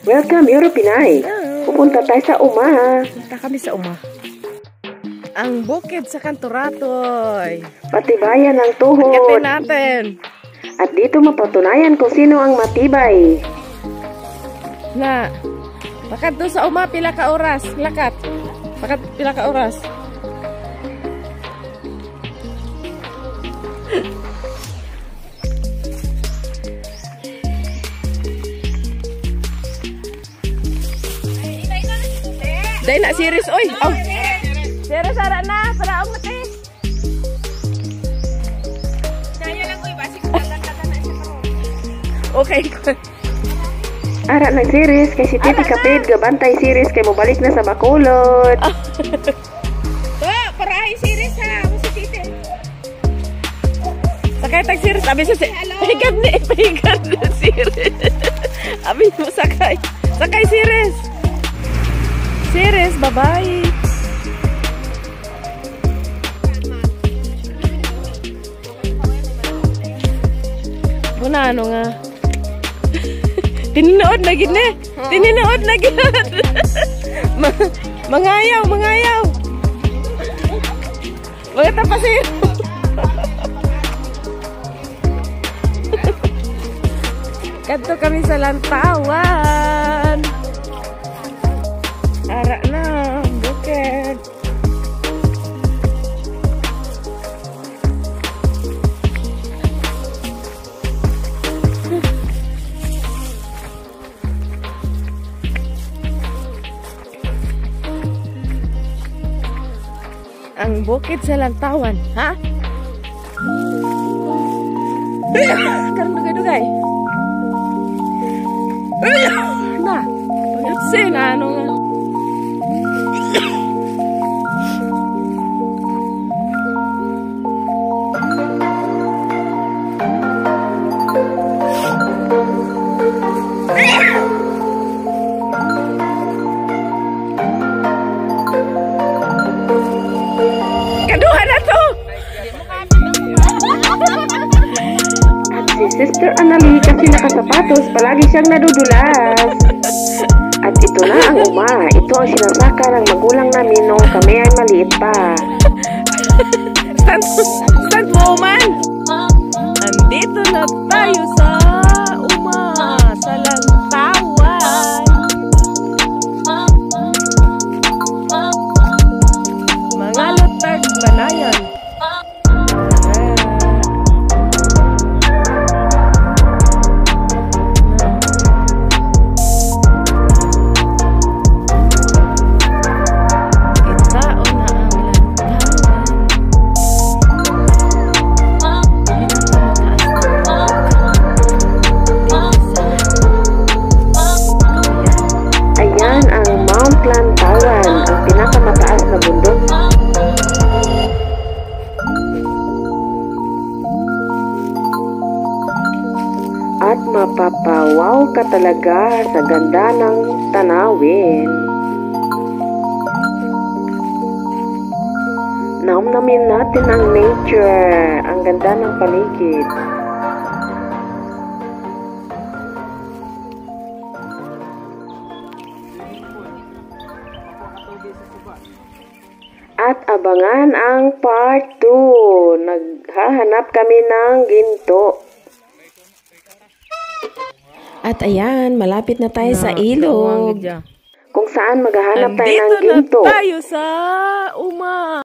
Welcome, Europinay. Pupunta tayo sa Uma. Punta kami sa Uma. Ang bukid sa Canturatoy. Patibayan ng tuhod. Hanggatin natin. At dito mapatunayan kung sino ang matibay. Na, bakit doon sa Uma, pila ka oras? Lakat. Bakit pila ka oras? Dahil na series, oy! Oh. Series, ara na! Para ang mati! Kaya lang, oy! Basi ko talaga na siya. Okay. Ara ng series, kay si Titi Kapid, gabantay series, kay mabalik na sa Bacolod. Parahay series ha! Si Titi. Sakay tag series, abi sa pahigan na series. Abi mo sakay. Sakay series. Series, bye-bye. Muna ano nga. Tininood na gid eh. Tininood na gid. Mangayaw, mangayaw. Mga tapasin. Kadto kami sa Lantawan. Ara na, bukid. Ang bukid sa Lantawan, ha? Karang dugay-dugay. Na, pagkatsin, ano nga. Kaduhan na to! At si Sister Annalie kasi nakasapatos, palagi siyang nadudulas. At ito na ang Uma. Ito ang sinasaka ng magulang namin noong kami ay maliit pa. Stand woman! Andito na tayo sa Uma, sa Lantawan. Mga latag banayan. At mapapawaw ka talaga sa ganda ng tanawin. Naumnamin natin ang nature, ang ganda ng paligid. At abangan ang part 2. Naghahanap kami ng ginto. At ayan, malapit na tayo sa ilog. Kung saan maghahanap tayo ng ginto. Nandito na tayo sa Uma.